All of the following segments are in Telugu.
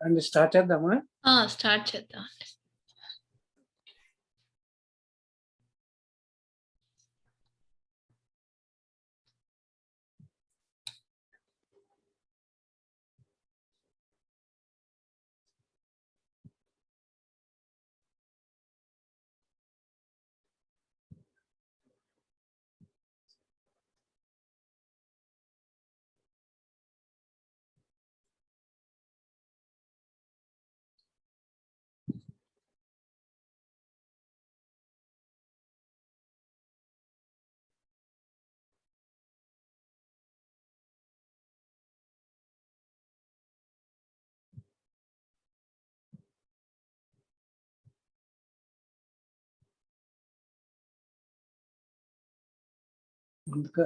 అండ్ స్టార్ట్ చేద్దామా? స్టార్ట్ చేద్దాం. ముందుగా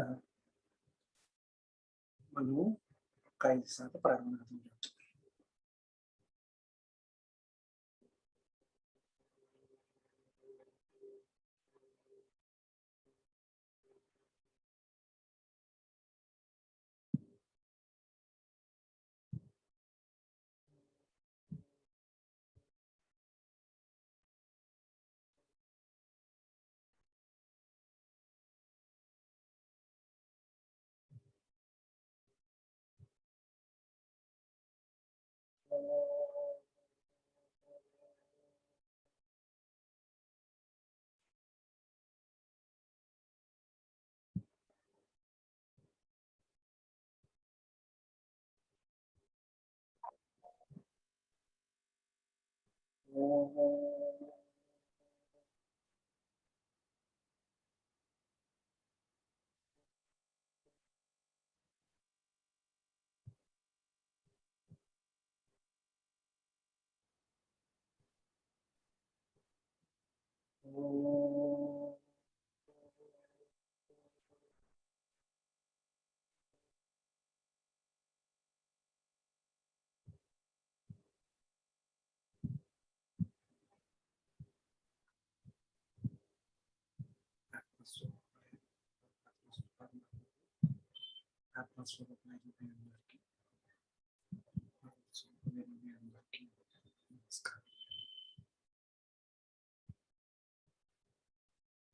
మనం ఒక 5 సార్లు ప్రారంభించాం.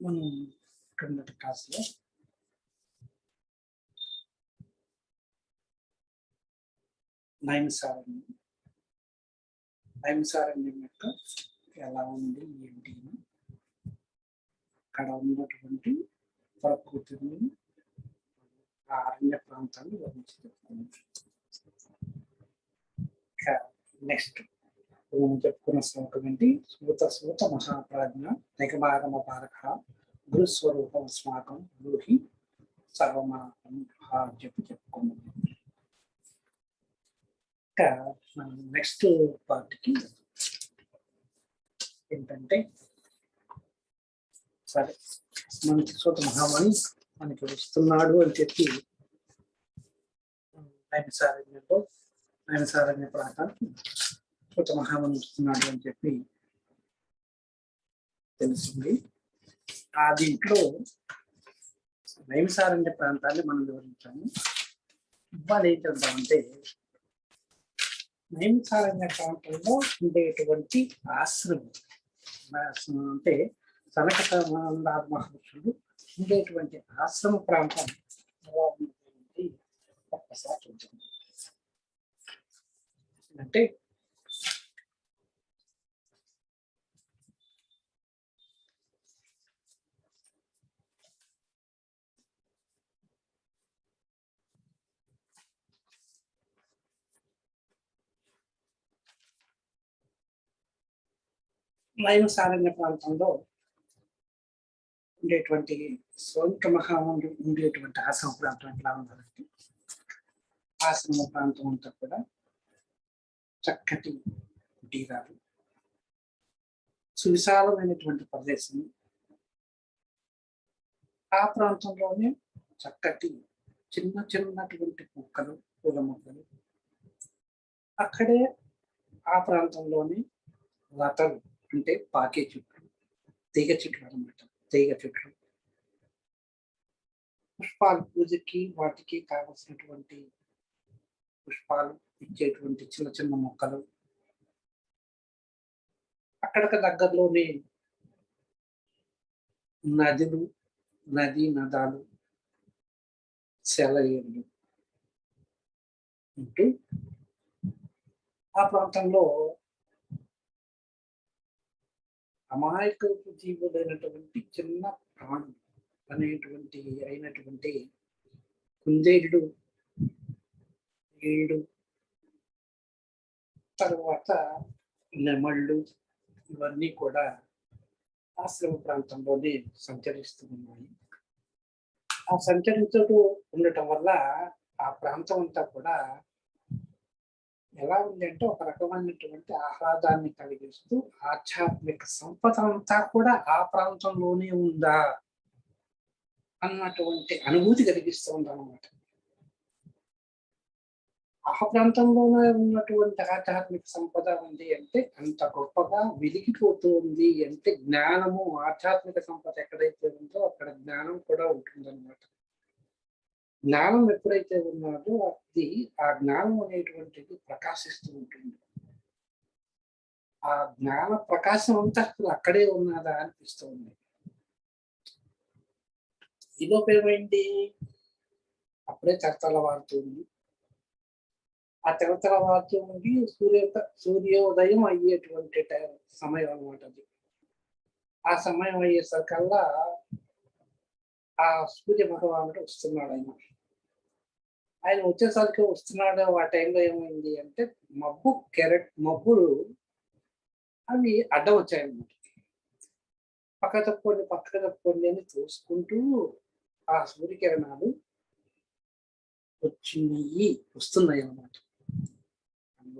మనం క్రిందటి క్లాస్లో నైమిసారణ్యం యొక్క ఎలా ఉంది ఏంటి అక్కడ ఉన్నటువంటి ప్రకృతిని ఆ అరణ్య ప్రాంతాన్ని వర్ణించి చెప్తాను. నెక్స్ట్ చెప్పుకున్న శ్లోకం ఏంటి? సూత మహాప్రాజ్ఞ నిగమాగమ పారక గురుస్వరూపం స్మాకం బ్రూహి సర్వమాకం అని చెప్పుకున్నాం. ఇంకా మనం నెక్స్ట్ పార్ట్కి ఏంటంటే, సరే మనకి సూత మహామణి మనకి వస్తున్నాడు అని చెప్పి నైమిసారణ్య ప్రాంతానికి సూత మహామణి వస్తున్నాడు అని చెప్పి తెలిసింది. ఆ దీంట్లో నైమిసారణ్య ప్రాంతాన్ని మనం వివరించాము. ఇవాళ ఏం చేద్దామంటే, నైమిసారణ్య ప్రాంతంలో ఉండేటువంటి ఆశ్రమం అంటే సనక సనందాది మహర్షులు ఉండేటువంటి ఆశ్రమ ప్రాంతం ఒక్కసారి చూద్దాం. అంటే నైమిసారణ్య ప్రాంతంలో ఉండేటువంటి సౌంక మహాముని ఉండేటువంటి ఆశ్రమ ప్రాంతం ఎట్లా ఉండాలంటే, ఆశ్రమ ప్రాంతం అంతా కూడా చక్కటి కుటీరాలు, సువిశాలమైనటువంటి ప్రదేశం. ఆ ప్రాంతంలోనే చక్కటి చిన్నటువంటి మొక్కలు, పూల మొక్కలు. అక్కడే ఆ ప్రాంతంలోనే లతలు అంటే పాకే చెట్లు, తీగ చెట్లు అనమాట. తీగ చెట్లు, పుష్పాలు, పూజకి వాటికి కావలసినటువంటి పుష్పాలు ఇచ్చేటువంటి చిన్న మొక్కలు, అక్కడికి దగ్గరలోనే నదులు, నదీ నదాలు, సెలయేళ్ళు ఉంటూ ఆ ప్రాంతంలో అమాయకపు జీవులైనటువంటి చిన్న ప్రాణులు అయినటువంటి కుందేళ్ళు, ఏడు, తర్వాత నెమళ్ళు ఇవన్నీ కూడా ఆశ్రమ ప్రాంతంలోనే సంచరిస్తూ ఉన్నాయి. ఆ సంచరిస్తూ ఉండటం వల్ల ఆ ప్రాంతం అంతా కూడా ఎలా ఉంది అంటే ఒక రకమైనటువంటి ఆహ్లాదాన్ని కలిగిస్తూ ఆధ్యాత్మిక సంపద అంతా కూడా ఆ ప్రాంతంలోనే ఉందా అన్నటువంటి అనుభూతి కలిగిస్తుంది అన్నమాట. ఆ ప్రాంతంలోనే ఉన్నటువంటి ఆధ్యాత్మిక సంపద ఉంది అంటే అంత గొప్పగా వెలిగిపోతుంది అంటే జ్ఞానము, ఆధ్యాత్మిక సంపద ఎక్కడైతే ఉందో అక్కడ జ్ఞానం కూడా ఉంటుందన్నమాట. జ్ఞానం ఎప్పుడైతే ఉన్నదో అది ఆ జ్ఞానం అనేటువంటిది ప్రకాశిస్తూ ఉంటుంది. ఆ జ్ఞాన ప్రకాశం అంతా అక్కడే ఉన్నదా అనిపిస్తుంది. ఇదొక ఏమైంది, అప్పుడే తెరతెల్లవారుతుంది. ఆ తెరతెల్లవారుతుంది సూర్యోదయం అయ్యేటువంటి సమయం అనమాట అది. ఆ సమయం అయ్యేసరికల్లా ఆ సూర్య భగవానుడు వస్తున్నాడు. ఆయన వచ్చేసరికి వస్తున్నాడు. ఆ టైంలో ఏమైంది అంటే మబ్బులు అవి అడ్డం వచ్చాయన్నమాట. పక్క తప్పుకోండి అని చూసుకుంటూ ఆ సూర్యకిరణాలు వస్తున్నాయి అన్నమాట.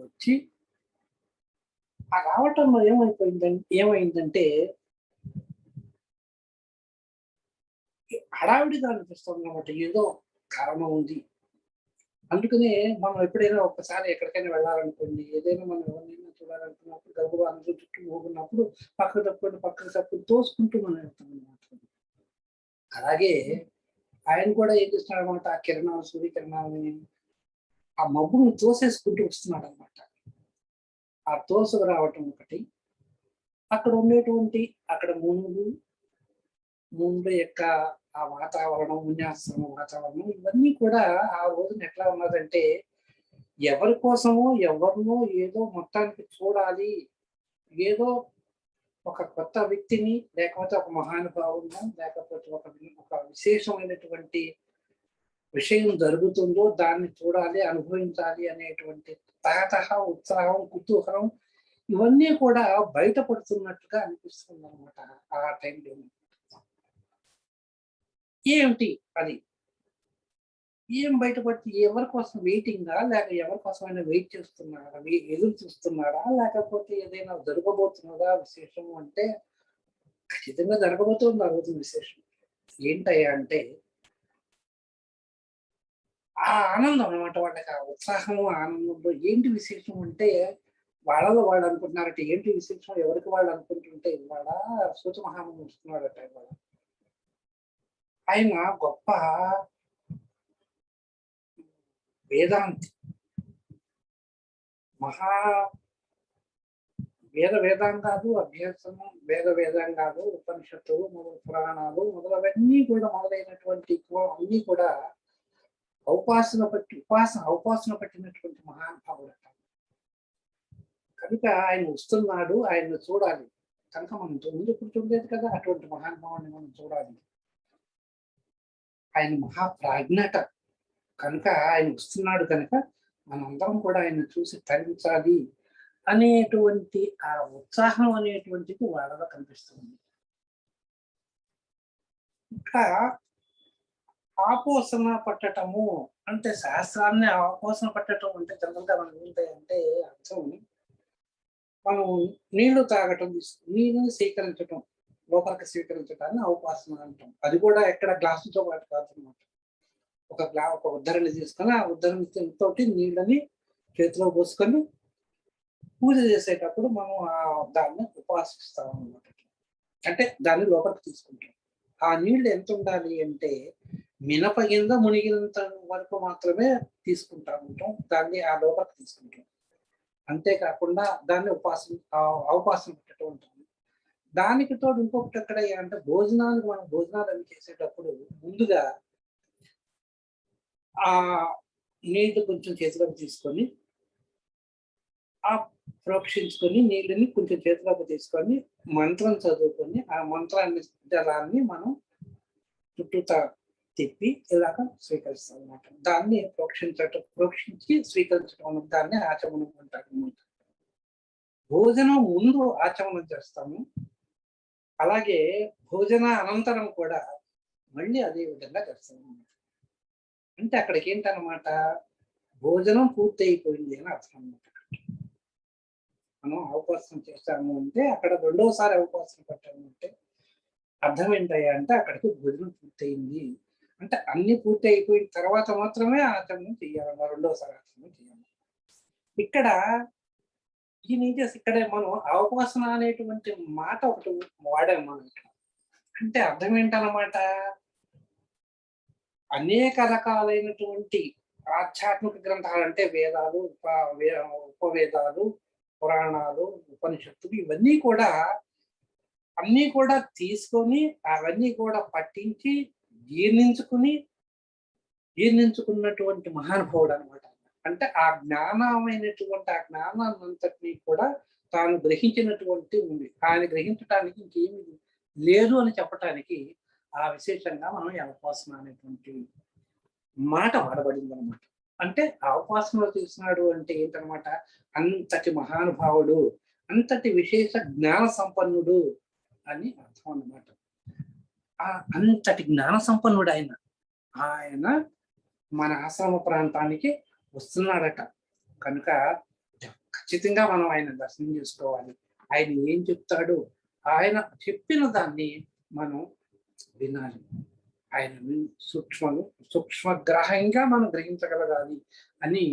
వచ్చి ఆ రావటంలో ఏమైందంటే హడావిడిగా అనిపిస్తుంది అన్నమాట. ఏదో కారణం ఉంది. అందుకనే మనం ఎప్పుడైనా ఒక్కసారి ఎక్కడికైనా వెళ్ళాలనుకోండి, ఏదైనా మనం ఎవరినైనా చూడాలనుకున్నప్పుడు గబగబా అందరూ చుట్టూ పోకున్నప్పుడు పక్కకు తప్పుకొని తోసుకుంటూ మనం వెళ్తాం అనమాట. అలాగే ఆయన కూడా ఏం చేస్తున్నాడు అనమాట, ఆ కిరణాలు, సూర్యకిరణాలని ఆ మబ్బును తోసేసుకుంటూ వస్తున్నాడు అనమాట. ఆ తోసుకు రావటం ఒకటి, అక్కడ ఉండేటువంటి అక్కడ ముందు యొక్క ఆ వాతావరణం, ఉన్యాసనం వాతావరణం ఇవన్నీ కూడా ఆ రోజున ఎట్లా ఉన్నదంటే ఎవరి కోసమో ఎవరినో ఏదో మొత్తానికి చూడాలి, ఏదో ఒక కొత్త వ్యక్తిని లేకపోతే ఒక మహానుభావులను లేకపోతే ఒక విశేషమైనటువంటి విషయం జరుగుతుందో దాన్ని చూడాలి, అనుభవించాలి అనేటువంటి ఉత్సాహం, కుతూహలం ఇవన్నీ కూడా బయటపడుతున్నట్టుగా అనిపిస్తుంది అనమాట ఆ టైంలో. ఏమిటి అది? ఏం బయటపడుతుంది? ఎవరి కోసం వెయిటింగా, లేక ఎవరి కోసమైనా వెయిట్ చేస్తున్నారా, ఎదురు చూస్తున్నారా, లేకపోతే ఏదైనా జరగబోతున్నదా విశేషం అంటే ఖచ్చితంగా జరగబోతుంది ఆ రోజు విశేషం. ఏంటయ్యా అంటే ఆ ఆనందం అనమాట. వాళ్ళకి ఆ ఉత్సాహం, ఆనందంలో ఏంటి విశేషం అంటే వాళ్ళలో వాళ్ళు అనుకుంటున్నారట. ఏంటి విశేషం ఎవరికి వాళ్ళు అనుకుంటుంటే ఇవాళ సూత మహాముని వస్తున్నాడట. ఇవాళ ఆయన గొప్ప వేదాంతి, మహా వేదాంగాలు అభ్యాసము, వేదాంగాలు, ఉపనిషత్తులు, పురాణాలు మొదలవన్నీ కూడా మొదలైనటువంటి అన్ని కూడా ఉపాసన పట్టినటువంటి మహానుభావుడు. కనుక ఆయన వస్తున్నాడు, ఆయన్ని చూడాలి. కనుక మనం ముందు ఇప్పుడు చూడలేదు కదా, అటువంటి మహానుభావుని మనం చూడాలి. ఆయన మహాప్రాజ్ఞత కనుక ఆయన వస్తున్నాడు కనుక మనందరం కూడా ఆయన చూసి తరించాలి అనేటువంటి ఆ ఉత్సాహం అనేటువంటిది వాళ్ళలో కనిపిస్తుంది. ఇంకా ఆపోసన పట్టటము అంటే శాస్త్రాన్ని ఆపోసన పట్టటం అంటే జనరల్గా మనం ఏంటంటే అర్థం మనం నీళ్లు తాగటం, నీళ్ళని స్వీకరించటం, లోపలికి స్వీకరించడాన్ని ఔపాసన అంటాం. అది కూడా ఎక్కడ గ్లాసుతో పాటు కాదనమాట. ఒక ఉద్ధరణ తీసుకొని ఆ ఉద్ధరణతో నీళ్ళని చేతిలో పోసుకొని పూజ చేసేటప్పుడు మనం దాన్ని ఉపాసిస్తాం అన్నమాట. అంటే దాన్ని లోపలికి తీసుకుంటాం. ఆ నీళ్లు ఎంత ఉండాలి అంటే మినప కింద మునిగినంత వరకు మాత్రమే తీసుకుంటా ఉంటాం. దాన్ని ఆ లోపలికి తీసుకుంటాం. అంతేకాకుండా దాన్ని అవకాశం పెట్టడం ఉంటుంది. దానికి తోడు ఇంకొకటి ఎక్కడ అంటే మనం భోజనాలు అవి చేసేటప్పుడు ముందుగా ఆ నీళ్లు కొంచెం చేతిలోకి తీసుకొని ఆ ప్రోక్షించుకొని నీళ్ళని కొంచెం చేతిలోకి తీసుకొని మంత్రం చదువుకొని ఆ మంత్రాన్ని జలాన్ని మనం చుట్టూతా తిప్పి ఇలాగ స్వీకరిస్తాం అనమాట. దాన్ని ప్రోక్షించి స్వీకరించడం దాన్ని ఆచమనం అంటారు అనమాట. భోజనం ముందు ఆచమనం చేస్తాము, అలాగే భోజన అనంతరం కూడా మళ్ళీ అదే విధంగా చేస్తాం అనమాట. అంటే అక్కడికి ఏంటనమాట, భోజనం పూర్తి అయిపోయింది అని అర్థం అనమాట. మనం అవకాశం చేస్తాము అంటే అక్కడ రెండోసారి అవకాశం పెట్టాము అంటే అర్థం ఏంటయ్యా అంటే అక్కడికి భోజనం పూర్తయింది అంటే అన్ని పూర్తి అయిపోయిన తర్వాత మాత్రమే ఆచరణ చేయాలన్న, రెండోసారి ఆచరణ చేయాలి. ఇక్కడ ఈయన ఏం చేసి ఇక్కడే మనం అవకాశం అనేటువంటి మాట ఒకటి వాడాము మనం ఇక్కడ. అంటే అర్థం ఏంటన్నమాట, అనేక రకాలైనటువంటి ఆధ్యాత్మిక గ్రంథాలు అంటే వేదాలు, ఉపవేదాలు, పురాణాలు, ఉపనిషత్తులు ఇవన్నీ కూడా అన్నీ కూడా తీసుకొని అవన్నీ కూడా పట్టించి జీర్ణించుకున్నటువంటి మహానుభావుడు అనమాట. అంటే ఆ జ్ఞానాన్నంతటినీ కూడా తాను గ్రహించినటువంటి ఉంది. ఆయన గ్రహించడానికి ఇంకేమి లేదు అని చెప్పటానికి ఆ విశేషంగా మనం అవకాశం అనేటువంటి మాట వాడబడింది అనమాట. అంటే అవకాశంలో తీసినాడు అంటే ఏంటనమాట, అంతటి మహానుభావుడు, అంతటి విశేష జ్ఞాన సంపన్నుడు అని అర్థం అన్నమాట. అంతటి జ్ఞాన సంపన్నుడు ఆయన మన ఆశ్రమ ప్రాంతానికి వస్తున్నాడట. కనుక ఖచ్చితంగా మనం ఆయన దర్శనం చేసుకోవాలి. ఆయన ఏం చెప్తాడు, ఆయన చెప్పిన దాన్ని మనం వినాలి. ఆయన సూక్ష్మగ్రాహంగా మనం గ్రహించగలగాలి అని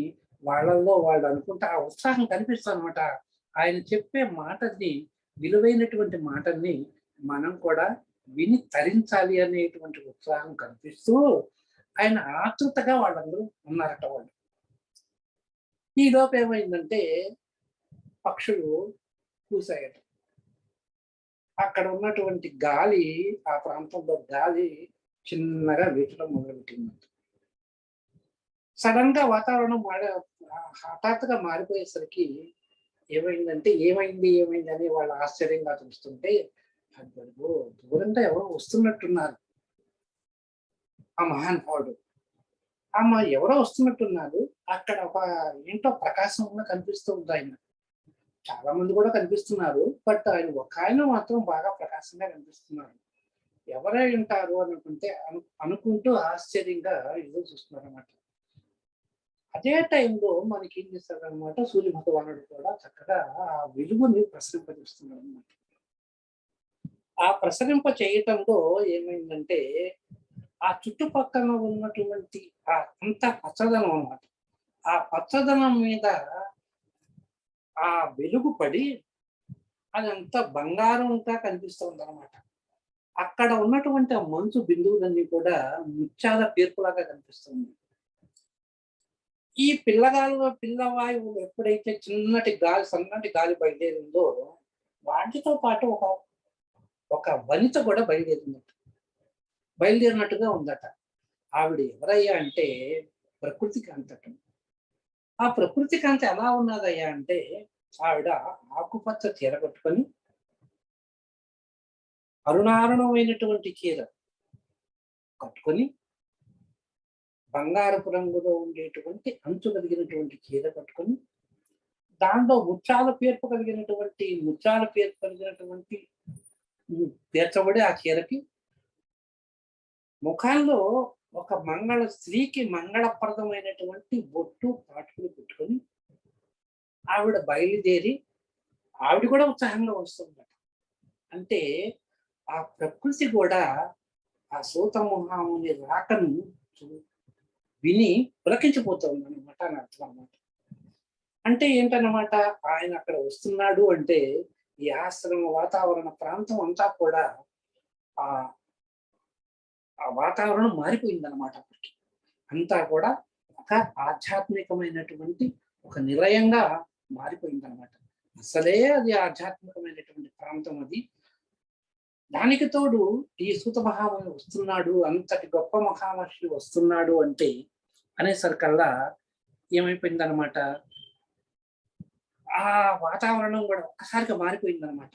వాళ్ళల్లో వాళ్ళు అనుకుంటే ఆ ఉత్సాహం కనిపిస్తుంది అనమాట. ఆయన చెప్పే మాటని, విలువైనటువంటి మాటల్ని మనం కూడా విని తరించాలి అనేటువంటి ఉత్సాహం కనిపిస్తూ ఆయన ఆతృతగా వాళ్ళందరూ ఉన్నారట. వాళ్ళు ఈ లోపు ఏమైందంటే పక్షులు కూసాయట. అక్కడ ఉన్నటువంటి గాలి, ఆ ప్రాంతంలో గాలి చిన్నగా వీచడం మొదలుపెట్టిందంట. సడన్ గా వాతావరణం హఠాత్తుగా మారిపోయేసరికి ఏమైంది అని వాళ్ళు ఆశ్చర్యంగా చూస్తుంటే దూరంగా ఎవరో వస్తున్నట్టున్నారు. ఆ మహానుభావుడు ఎవరో వస్తున్నట్టున్నారు. అక్కడ ఒక ఏంటో ప్రకాశం కనిపిస్తూ ఉంది. ఆయన చాలా మంది కూడా కనిపిస్తున్నారు, బట్ ఆయన మాత్రం బాగా ప్రకాశంగా కనిపిస్తున్నారు. ఎవరై ఉంటారు అనుకుంటూ ఆశ్చర్యంగా ఏదో చూస్తున్నారు అనమాట. అదే టైంలో మనకి ఏం చేస్తారు అనమాట, సూర్య భగవానుడు కూడా చక్కగా ఆ వెలుగుని ప్రసరింపజేస్తున్నాడు అనమాట. ఆ ప్రసరింప చేయటంలో ఏమైందంటే ఆ చుట్టుపక్కల ఉన్నటువంటి అంత పచ్చదనం అన్నమాట. ఆ పచ్చదనం మీద ఆ వెలుగు పడి అదంతా బంగారంగా కనిపిస్తుంది అనమాట. అక్కడ ఉన్నటువంటి ఆ మంచు బిందువులన్నీ కూడా ముత్యాల పేర్పులాగా కనిపిస్తుంది. ఈ పిల్లవాయువు ఎప్పుడైతే సన్నటి గాలి బయలుదేరిందో వాటితో పాటు ఒక వనిత కూడా బయలుదేరినట్టుగా ఉందట. ఆవిడ ఎవరయ్యా అంటే ప్రకృతి కాంత. ఆ ప్రకృతి కాంత ఎలా ఉన్నదయ్యా అంటే ఆవిడ ఆకుపచ్చ చీర కట్టుకొని, అరుణారుణమైనటువంటి చీర కట్టుకొని, బంగారపు రంగులో ఉండేటువంటి అంచు కలిగినటువంటి చీర కట్టుకొని, దాంట్లో ముత్యాల పేర్పు కలిగినటువంటి పేర్చబడి ఆ చీరకి ముఖాల్లో ఒక స్త్రీకి మంగళప్రదమైనటువంటి బొట్టు పాటుకులు పెట్టుకొని ఆవిడ బయలుదేరి, ఆవిడ కూడా ఉత్సాహంగా వస్తుందట. అంటే ఆ ప్రకృతి కూడా ఆ సూతమహాముని రాకను విని పులకించిపోతుంది అనమాట అని అర్థం అన్నమాట. అంటే ఏంటన్నమాట, ఆయన అక్కడ వస్తున్నాడు అంటే ఈ ఆశ్రమ వాతావరణ ప్రాంతం అంతా కూడా ఆ వాతావరణం మారిపోయిందనమాట. అప్పటికి అంతా కూడా ఒక ఆధ్యాత్మికమైనటువంటి ఒక నిలయంగా మారిపోయింది అనమాట. అసలే అది ఆధ్యాత్మికమైనటువంటి ప్రాంతం అది. దానికి తోడు ఈ సూత మహాముని వస్తున్నాడు, అంతటి గొప్ప మహామహర్షి వస్తున్నాడు అంటే అనేసరికల్లా ఏమైపోయిందనమాట, ఆ వాతావరణం కూడా ఒక్కసారిగా మారిపోయిందనమాట.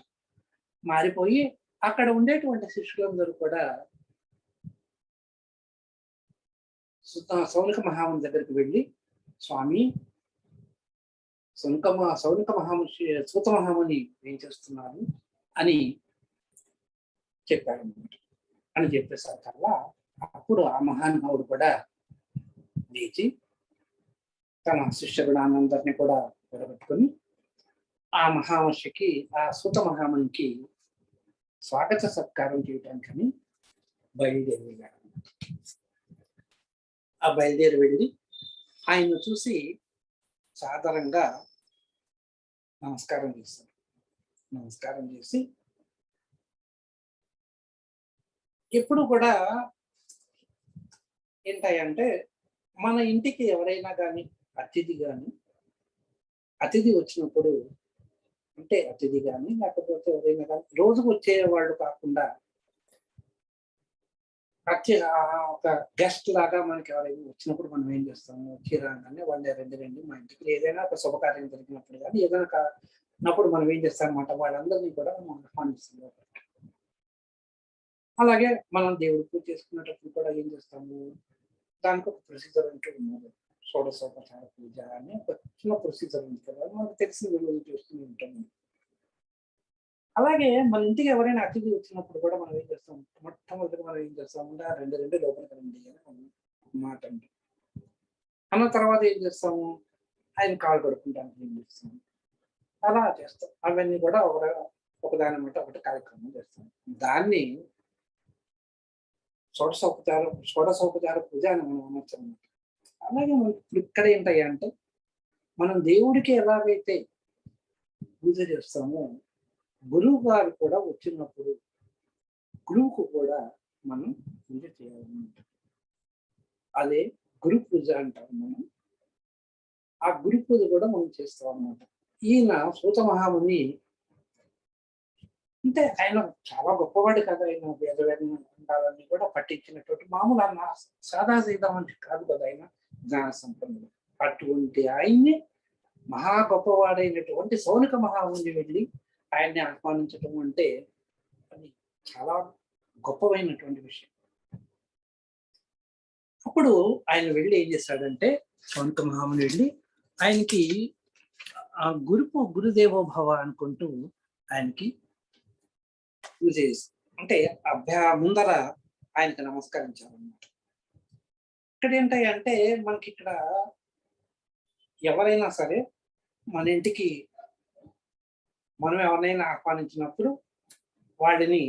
మారిపోయి అక్కడ ఉండేటువంటి శిష్యులందరూ కూడా సౌనక మహాముని దగ్గరికి వెళ్ళి, స్వామి, సౌనక మహామహర్షి సూత మహాముని ఏం చేస్తున్నారు అని చెప్పారనమాట. అని చెప్పేసరికల్లా అప్పుడు ఆ మహానుభావుడు కూడా లేచి తన శిష్యగణానందరినీ కూడా కూడబెట్టుకొని ఆ మహామహర్షికి, ఆ సూత మహామునికి స్వాగత సత్కారం చేయటానికని బయలుదేరి వెళ్ళాడు. ఆ బయలుదేరి వెళ్ళి ఆయన్ను చూసి సాధారణంగా నమస్కారం చేశారు. నమస్కారం చేసి, ఎప్పుడు కూడా ఏంటంటే మన ఇంటికి ఎవరైనా కానీ అతిథి వచ్చినప్పుడు, అంటే అతిథి కానీ లేకపోతే ఎవరైనా కానీ రోజుకు వచ్చే వాళ్ళు కాకుండా ఒక గెస్ట్ లాగా మనకి ఎవరైనా వచ్చినప్పుడు మనం ఏం చేస్తాము, వచ్చి రాగానే వాళ్ళే రండి మా ఇంటికి, ఏదైనా ఒక శుభకార్యం జరిగినప్పుడు కానీ ఏదైనా కానప్పుడు మనం ఏం చేస్తాం అన్నమాట, వాళ్ళందరినీ కూడా మనం ఆహ్వానిస్తున్నాం. అలాగే మనం దేవుడి పూజ చేసుకునేటప్పుడు కూడా ఏం చేస్తాము, దానికి ఒక ప్రొసీజర్ అంటూ ఉన్నది. షోడశోపచార పూజ అని ఒక చిన్న ప్రొసీజర్ ఉంది కదా, మనకు తెలిసిన విలువలు చేస్తూ ఉంటాము. అలాగే మన ఇంటికి ఎవరైనా అతిథి వచ్చినప్పుడు కూడా మనం ఏం చేస్తాం, మొట్టమొదటిగా మనం ఏం చేస్తామంటే రెండు లోపలికి రండి అని మాట అండి. అన్న తర్వాత ఏం చేస్తాము, ఆయన కాలు కడుక్కుంటానికి ఏం చేస్తాము, అలా చేస్తాం. అవన్నీ కూడా ఒకదాని మాట ఒకటి కార్యక్రమం చేస్తాం. దాన్ని షోడశోపచార పూజ అని మనం అనొచ్చు అన్నమాట. అలాగే మనకి ఇక్కడ ఏంటయ్యా అంటే, మనం దేవుడికి ఎలాగైతే పూజ చేస్తామో, గురువు గారు కూడా వచ్చినప్పుడు గురువుకు కూడా మనం పూజ చేయాలన్నమాట. అదే గురు పూజ అంటారు మనం. ఆ గురు పూజ కూడా మనం చేస్తాం అన్నమాట. ఈయన సూత మహాముని అంటే ఆయన చాలా గొప్పవాడు కదా, ఆయన వేదాలన్నీ కూడా పట్టించినటువంటి మామూలు అన్న సాదా సీదా అంటే కాదు కదా, ఆయన జ్ఞాన సంపన్నుడు. అటువంటి ఆయన్ని మహా గొప్పవాడైనటువంటి సౌనక మహాముని వెళ్ళి ఆయన్ని ఆహ్వానించడం అంటే అది చాలా గొప్పమైనటువంటి విషయం. అప్పుడు ఆయన వెళ్ళి ఏం చేశాడంటే, సౌనక మహాముని వెళ్ళి ఆయనకి ఆ గురుదేవో భవ అనుకుంటూ ఆయనకి పూజ చేసి, అంటే ముందర ఆయనకి నమస్కరించాలన్నమాట. ఇక్కడ ఏంటంటే మనకి ఇక్కడ ఎవరైనా సరే మన ఇంటికి మనం ఎవరినైనా ఆహ్వానించినప్పుడు వాడిని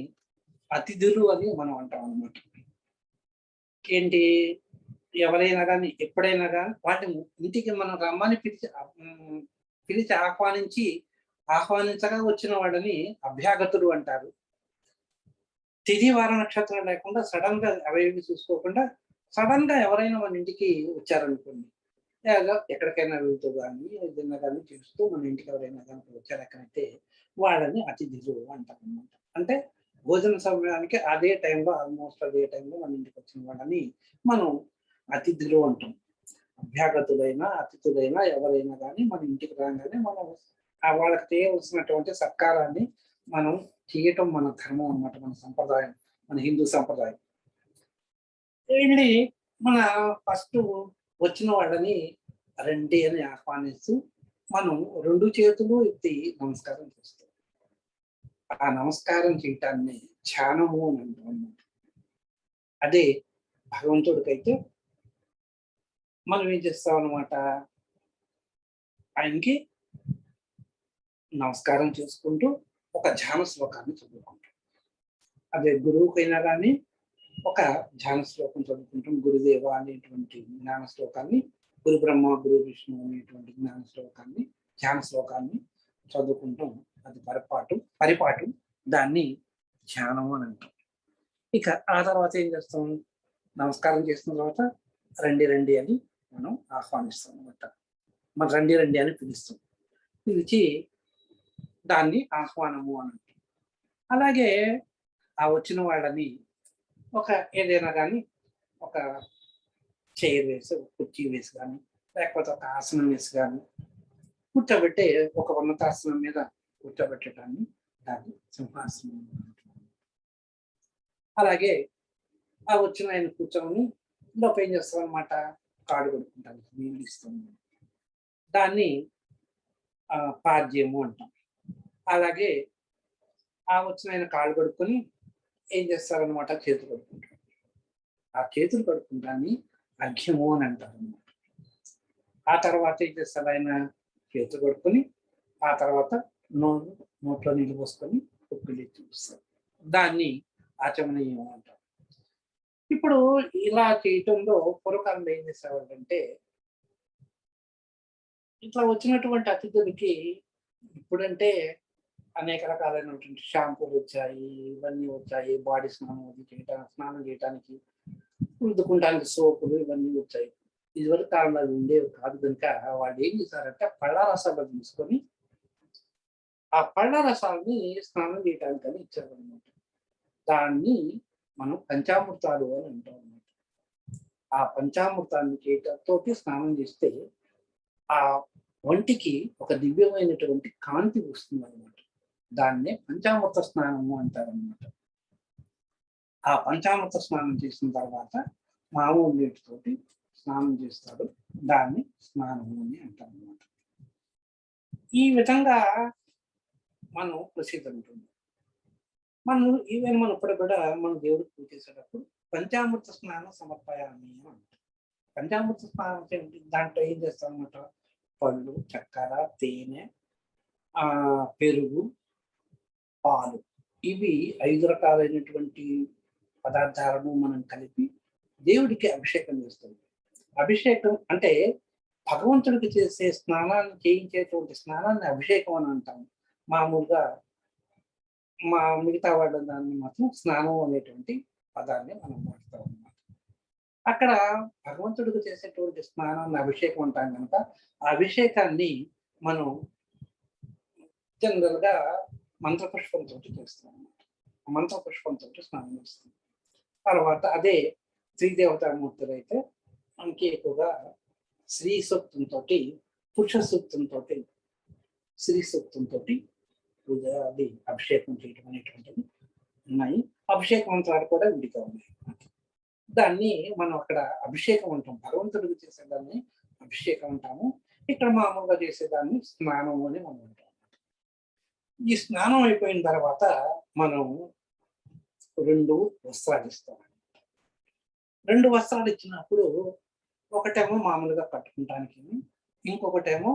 అతిథులు అని మనం అంటాం అన్నమాట. ఏంటి, ఎవరైనా కానీ ఎప్పుడైనా కానీ వాటిని ఇంటికి మనం రమ్మని పిలిచి ఆహ్వానించగా వచ్చిన వాడిని అభ్యాగతుడు అంటారు. తిథి వార నక్షత్రం లేకుండా సడన్ గా అవేవి చూసుకోకుండా సడన్ గా ఎవరైనా మన ఇంటికి వచ్చారనుకోండి, ఎక్కడికైనా వెళ్తూ కానీ ఏదైనా కానీ చేస్తూ మన ఇంటికి ఎవరైనా కానీ వచ్చారు ఎక్కడైతే, వాళ్ళని అతిథులు అంటారు అన్నమాట. అంటే భోజన సమయానికి ఆల్మోస్ట్ అదే టైంలో మన ఇంటికి వచ్చిన వాళ్ళని మనం అతిథులు అంటాం. అభ్యాగతులైనా అతిథులైనా ఎవరైనా కానీ మన ఇంటికి రాగానే మనం వాళ్ళకి చేయవలసినటువంటి సత్కారాన్ని మనం చేయటం మన ధర్మం అన్నమాట, మన సంప్రదాయం, మన హిందూ సంప్రదాయం. వెళ్ళి మన ఫస్ట్ వచ్చిన వాళ్ళని రండి అని ఆహ్వానిస్తూ మనం రెండు చేతులు ఎత్తి నమస్కారం చేస్తాం. ఆ నమస్కారం చేయటాన్ని ధ్యానము అని అంటాం అన్నమాట. అదే భగవంతుడికైతే మనం ఏం చేస్తాం అన్నమాట, ఆయనకి నమస్కారం చేసుకుంటూ ఒక ధ్యాన శ్లోకాన్ని చదువుకుంటాం. అదే గురువుకైనా కానీ ఒక ధ్యాన శ్లోకం చదువుకుంటాం. గురుదేవ అనేటువంటి జ్ఞాన శ్లోకాన్ని, గురు బ్రహ్మ గురు విష్ణు అనేటువంటి జ్ఞాన శ్లోకాన్ని, ధ్యాన శ్లోకాన్ని చదువుకుంటాం. అది పరిపాటు, దాన్ని ధ్యానము అని అంటాం. ఇక ఆ తర్వాత ఏం చేస్తాం, నమస్కారం చేసిన తర్వాత రండి అని మనం ఆహ్వానిస్తాం అన్నమాట. మనం రండి అని పిలుస్తాం. పిలిచి దాన్ని ఆహ్వానము అని అంటాం. అలాగే ఆ వచ్చిన వాళ్ళని ఒక ఏదైనా కానీ ఒక చైర్ వేసి, ఒక కుర్చీ వేసి కానీ, లేకపోతే ఒక ఆసనం వేసి కానీ కూర్చోబెట్టి ఒక ఉన్నతాసనం మీద కూర్చోబెట్టడాన్ని దాన్ని సింహాసనం అంటాం. అలాగే ఆ వచ్చిన ఆయన కూర్చొని లోప ఏం చేస్తాం అనమాట, కాడు కొడుకుంటానికి నీళ్ళు ఇస్తాం. దాన్ని పాద్యము అంటాం. అలాగే ఆ వచ్చిన ఆయన కాళ్ళు కడుక్కొని ఏం చేస్తారనమాట, చేతులు కడుక్కుంటారు. ఆ చేతులు కడుక్కుంటాన్ని అర్ఘ్యము అని అంటారు అనమాట. ఆ తర్వాత ఏం చేస్తారు, ఆయన చేతులు కడుక్కొని ఆ తర్వాత నోట్లో నీళ్ళు పోసుకొని ఉప్పులు చూపిస్తారు. దాన్ని ఆచమనీయం అంటారు. ఇప్పుడు ఇలా చేయటంలో పూర్వకాలంలో ఏం చేసేవాళ్ళంటే, ఇట్లా వచ్చినటువంటి అతిథులకి ఇప్పుడంటే అనేక రకాలైనటువంటి షాంపూలు వచ్చాయి, ఇవన్నీ వచ్చాయి, బాడీ స్నానం స్నానం చేయడానికి రుద్దుకుంటానికి సోపులు ఇవన్నీ వచ్చాయి. ఇదివరకు కాలంలో అవి ఉండేవి కాదు కనుక వాళ్ళు ఏం చేశారంటే పళ్ళ రసాలు తీసుకొని ఆ పళ్ళ రసాలని స్నానం చేయడానికి అని ఇచ్చారనమాట. దాన్ని మనం పంచామృతాలు అని అంటాం అన్నమాట. ఆ పంచామృతాన్ని చేయటంతో స్నానం చేస్తే ఆ ఒంటికి ఒక దివ్యమైనటువంటి కాంతి వస్తుంది అనమాట. దాన్నే పంచామృత స్నానము అంటారనమాట. ఆ పంచామృత స్నానం చేసిన తర్వాత మామూలు నీటితోటి స్నానం చేస్తాడు. దాన్ని స్నానము అని అంటారు అనమాట. ఈ విధంగా మనం ప్రసిద్ధి ఉంటుంది. మనం ఈవెన్ మనం ఇప్పుడు కూడా మనం దేవుడికి పూజ చేసేటప్పుడు పంచామృత స్నానం సమర్పయామి అని అంటాం. పంచామృత స్నానం దాంట్లో ఏం చేస్తాం అనమాట, పళ్ళు, చక్కెర, తేనె, పెరుగు, పాలు, ఇవి 5 రకాలైనటువంటి పదార్థాలను మనం కలిపి దేవుడికి అభిషేకం చేస్తాం. అభిషేకం అంటే భగవంతుడికి చేసే స్నానాన్ని చేయించేటువంటి స్నానాన్ని అభిషేకం అని అంటాం. మామూలుగా మిగతా వాళ్ళ దాన్ని మాత్రం స్నానం అనేటువంటి పదాన్ని మనం వాడతాం అన్నమాట. అక్కడ భగవంతుడికి చేసేటువంటి స్నానాన్ని అభిషేకం అంటాం కనుక ఆ అభిషేకాన్ని మనం జనరల్ గా మంత్రపుష్పంతో చేస్తాం అన్నమాట. మంత్రపుష్పంతో స్నానం చేస్తాం. తర్వాత అదే స్త్రీ దేవతామూర్తులు అయితే మనకి ఎక్కువగా స్త్రీ సూక్తంతో, పురుష సూక్తంతో, స్త్రీ సూక్తంతో పూజ అది అభిషేకం చేయడం అనేటువంటివి ఉన్నాయి. అభిషేక మంత్రాలు కూడా విడిగా ఉన్నాయి. దాన్ని మనం అక్కడ అభిషేకం అంటాం. భగవంతుడికి చేసేదాన్ని అభిషేకం అంటాము. ఇక్కడ మామూలుగా చేసేదాన్ని స్నానం అని మనం అంటాం. ఈ స్నానం అయిపోయిన తర్వాత మనం 2 వస్త్రాలు ఇస్తాం. 2 వస్త్రాలు ఇచ్చినప్పుడు ఒకటేమో మామూలుగా కట్టుకుంటానికి, ఇంకొకటేమో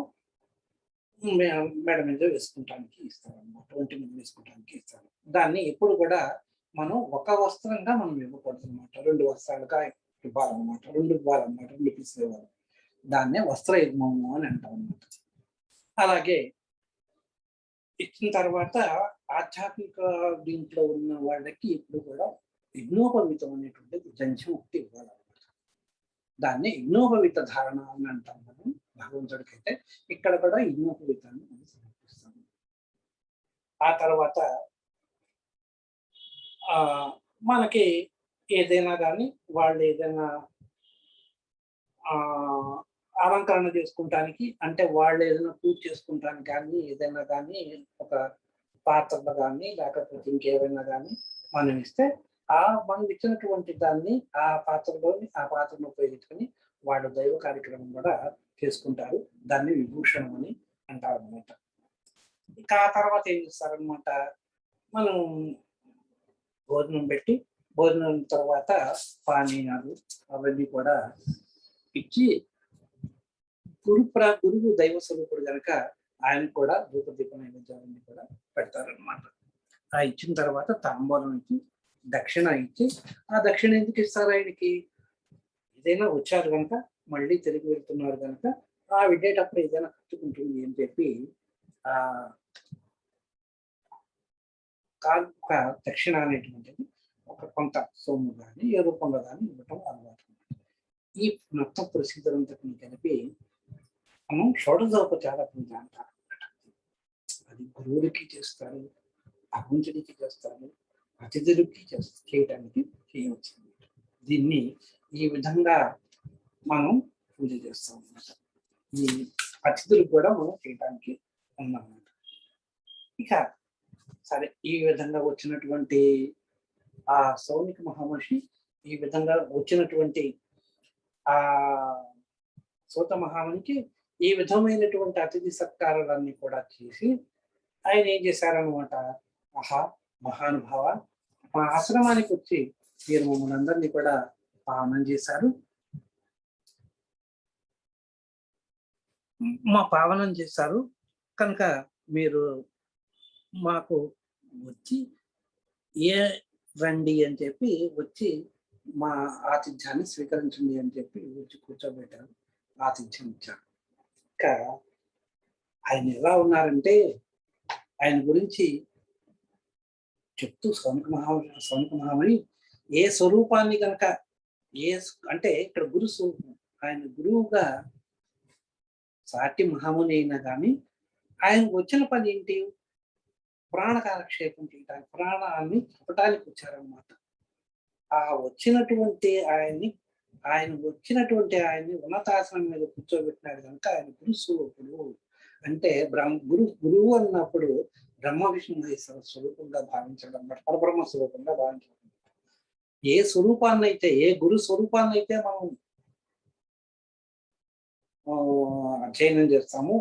మెడ మీద వేసుకుంటానికి ఇస్తారు అనమాట. ఒంటి మీద వేసుకుంటానికి ఇస్తారు. దాన్ని ఎప్పుడు కూడా మనం ఒక వస్త్రంగా మనం ఇవ్వకూడదు అనమాట. 2 వస్త్రాలుగా ఇవ్వాలన్నమాట. 2 ఇవ్వాలన్నమాట. 2 పీసులు ఇవ్వాలి. దాన్నే వస్త్ర యజ్ఞము అని అంటాం అన్నమాట. అలాగే ఇచ్చిన తర్వాత ఆధ్యాత్మిక దీంట్లో ఉన్న వాళ్ళకి ఇప్పుడు కూడా యజ్ఞోపవీతం అనేటువంటిది జంధ్యం ఒకటి ఇవ్వాలన్నమాట. దాన్ని యజ్ఞోపవీత ధారణ అని అంటాం మనం. భగవంతుడికి అయితే ఇక్కడ కూడా యజ్ఞోపవీతాన్ని మనం సమర్పిస్తాము. ఆ తర్వాత మనకి ఏదైనా కానీ వాళ్ళు ఏదైనా అలంకరణ చేసుకుంటానికి, అంటే వాళ్ళు ఏదైనా పూజ చేసుకుంటానికి కానీ ఏదైనా కానీ ఒక పాత్రలు కానీ లేకపోతే ఇంకేమైనా కానీ మనం ఇస్తే మనం ఇచ్చినటువంటి దాన్ని ఆ పాత్రను ఉపయోగించుకొని వాళ్ళు దైవ కార్యక్రమం కూడా చేసుకుంటారు. దాన్ని విభూషణం అని అంటారు అనమాట. ఇంకా ఆ తర్వాత ఏం చేస్తారనమాట, మనం భోజనం పెట్టి భోజనం తర్వాత పానీయాలు అవన్నీ కూడా ఇచ్చి గురువు దైవ స్వరూపుడు కనుక ఆయన కూడా ధూపదీప నైవేద్యాలన్నీ కూడా పెడతారనమాట. ఆ ఇచ్చిన తర్వాత తాంబూలం ఇచ్చి దక్షిణ ఇచ్చి, ఆ దక్షిణ ఎందుకు ఇస్తారు ఆయనకి, ఏదైనా వచ్చారు కనుక మళ్ళీ తిరిగి వెళ్తున్నారు కనుక ఆ వెళ్ళేటప్పుడు ఏదైనా కట్టుకుంటుంది అని చెప్పి ఒక దక్షిణ అనేటువంటిది ఒక కొంత సొమ్ము కానీ ఏ రూపంలో కానీ ఇవ్వటం అలవాటు. ఈ మొత్తం ప్రసిద్ధులంతటిని కలిపి మనం షోడశోపచార పూజ అంటారు. అది గురువులకి చేస్తారు, భగవంతుడికి చేస్తారు, అతిథులకి చేయడానికి చేయవచ్చు. దీన్ని ఈ విధంగా మనం పూజ చేస్తాం అన్నమాట. ఈ అతిథులకు కూడా మనం చేయడానికి ఉందన్నమాట. ఇక సరే, ఈ విధంగా వచ్చినటువంటి ఆ సౌనిక మహామహర్షి, ఈ విధంగా వచ్చినటువంటి ఆ సూత మహామునికి ఈ విధమైనటువంటి అతిథి సత్కారాలన్నీ కూడా చేసి ఆయన ఏం చేశారనమాట, ఆహా మహానుభావ, మా ఆశ్రమానికి వచ్చి మీరు మమ్మల్ని అందరినీ కూడా పావనం చేశారు, పావనం చేశారు కనుక మీరు మాకు వచ్చి ఏ రండి అని చెప్పి వచ్చి మా ఆతిథ్యాన్ని స్వీకరించండి అని చెప్పి వచ్చి కూర్చోబెట్టారు, ఆతిథ్యం ఇచ్చారు. ఇంకా ఆయన ఎలా ఉన్నారంటే ఆయన గురించి చెప్తూ సౌనక మహామణి ఏ స్వరూపాన్ని కనుక అంటే ఇక్కడ గురు స్వరూపం, ఆయన గురువుగా సాటి మహాముని అయినా కానీ ఆయనకు వచ్చిన పని ఏంటి, ప్రాణకాలక్షేపం చేయడానికి, ప్రాణాన్ని చెప్పడానికి వచ్చారనమాట. ఆ వచ్చినటువంటి ఆయన్ని ఉన్నతాసనం మీద కూర్చోబెట్టినాడు కనుక ఆయన గురు స్వరూపుడు. అంటే గురువు అన్నప్పుడు బ్రహ్మ విష్ణు మహేశ్వర స్వరూపంగా భావించడం, పరబ్రహ్మ స్వరూపంగా భావించడం. ఏ స్వరూపాన్నైతే, ఏ గురు స్వరూపాన్నైతే మనం అధ్యయనం చేస్తామో,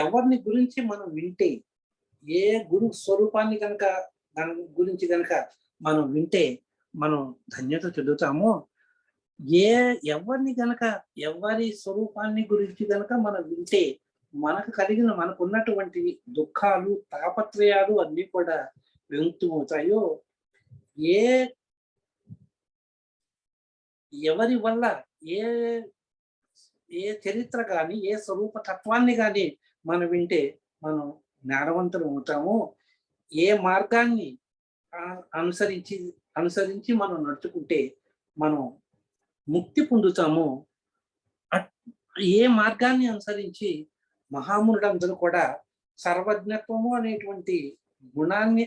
ఎవరిని గురించి మనం వింటే, ఏ గురు స్వరూపాన్ని కనుక దాని గురించి కనుక మనం వింటే మనం ధన్యత చెందుతామో, ఎవరి స్వరూపాన్ని గురించి కనుక మనం వింటే మనకున్నటువంటి దుఃఖాలు, తాపత్రయాలు అన్నీ కూడా విముక్తమవుతాయో, ఎవరి వల్ల ఏ చరిత్ర కానీ, ఏ స్వరూప తత్వాన్ని కానీ మనం వింటే మనం జ్ఞానవంతులు అవుతాము, ఏ మార్గాన్ని అనుసరించి మనం నడుచుకుంటే మనం ముక్తి పొందుతాము, ఏ మార్గాన్ని అనుసరించి మహామునులందరూ కూడా సర్వజ్ఞత్వము అనేటువంటి గుణాన్ని